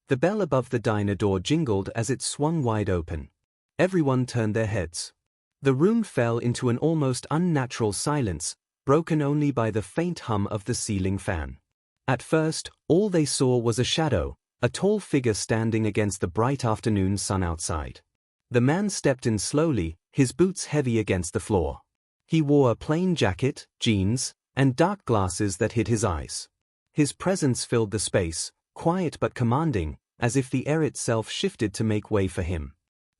The bell above the diner door jingled as it swung wide open. Everyone turned their heads. The room fell into an almost unnatural silence, broken only by the faint hum of the ceiling fan. At first, all they saw was a shadow, a tall figure standing against the bright afternoon sun outside. The man stepped in slowly, his boots heavy against the floor. He wore a plain jacket, jeans, and dark glasses that hid his eyes. His presence filled the space, quiet but commanding, as if the air itself shifted to make way for him.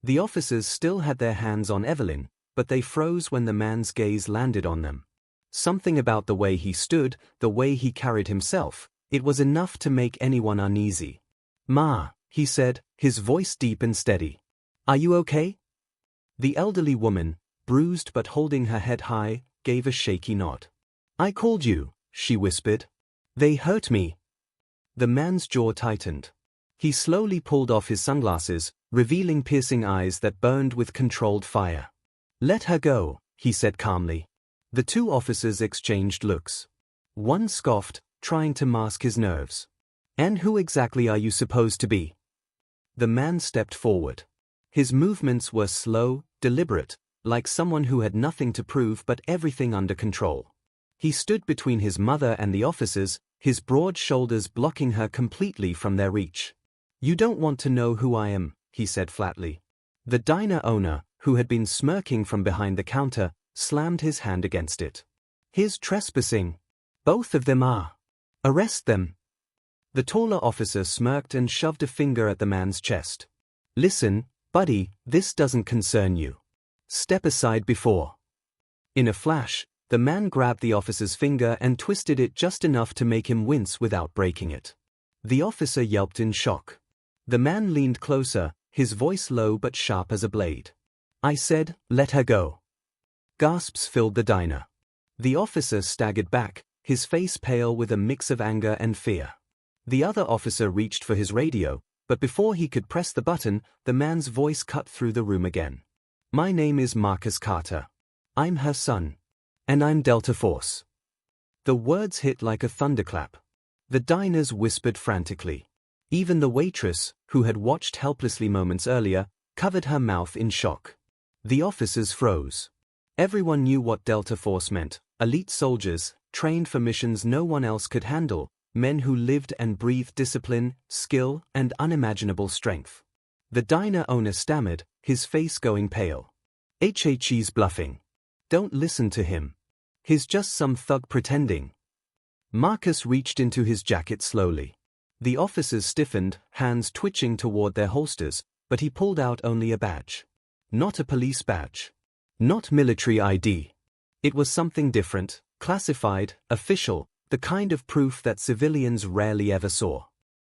The officers still had their hands on Evelyn, but they froze when the man's gaze landed on them. Something about the way he stood, the way he carried himself, it was enough to make anyone uneasy. "Ma," he said, his voice deep and steady. "Are you okay?" The elderly woman, bruised but holding her head high, gave a shaky nod. "I called you," she whispered. "They hurt me." The man's jaw tightened. He slowly pulled off his sunglasses, revealing piercing eyes that burned with controlled fire. "Let her go," he said calmly. The two officers exchanged looks. One scoffed, trying to mask his nerves. "And who exactly are you supposed to be?" The man stepped forward. His movements were slow, deliberate, like someone who had nothing to prove but everything under control. He stood between his mother and the officers, his broad shoulders blocking her completely from their reach. "You don't want to know who I am," he said flatly. The diner owner, who had been smirking from behind the counter, slammed his hand against it. "Here's trespassing. Both of them are. Arrest them." The taller officer smirked and shoved a finger at the man's chest. "Listen, buddy, this doesn't concern you. Step aside before." In a flash, the man grabbed the officer's finger and twisted it just enough to make him wince without breaking it. The officer yelped in shock. The man leaned closer, his voice low but sharp as a blade. "I said, let her go." Gasps filled the diner. The officer staggered back, his face pale with a mix of anger and fear. The other officer reached for his radio, but before he could press the button, the man's voice cut through the room again. "My name is Marcus Carter. I'm her son. And I'm Delta Force." The words hit like a thunderclap. The diners whispered frantically. Even the waitress, who had watched helplessly moments earlier, covered her mouth in shock. The officers froze. Everyone knew what Delta Force meant: elite soldiers, trained for missions no one else could handle, men who lived and breathed discipline, skill, and unimaginable strength. The diner owner stammered, his face going pale. "He's bluffing. Don't listen to him. He's just some thug pretending." Marcus reached into his jacket slowly. The officers stiffened, hands twitching toward their holsters, but he pulled out only a badge. Not a police badge. Not military ID. It was something different, classified, official, the kind of proof that civilians rarely ever saw.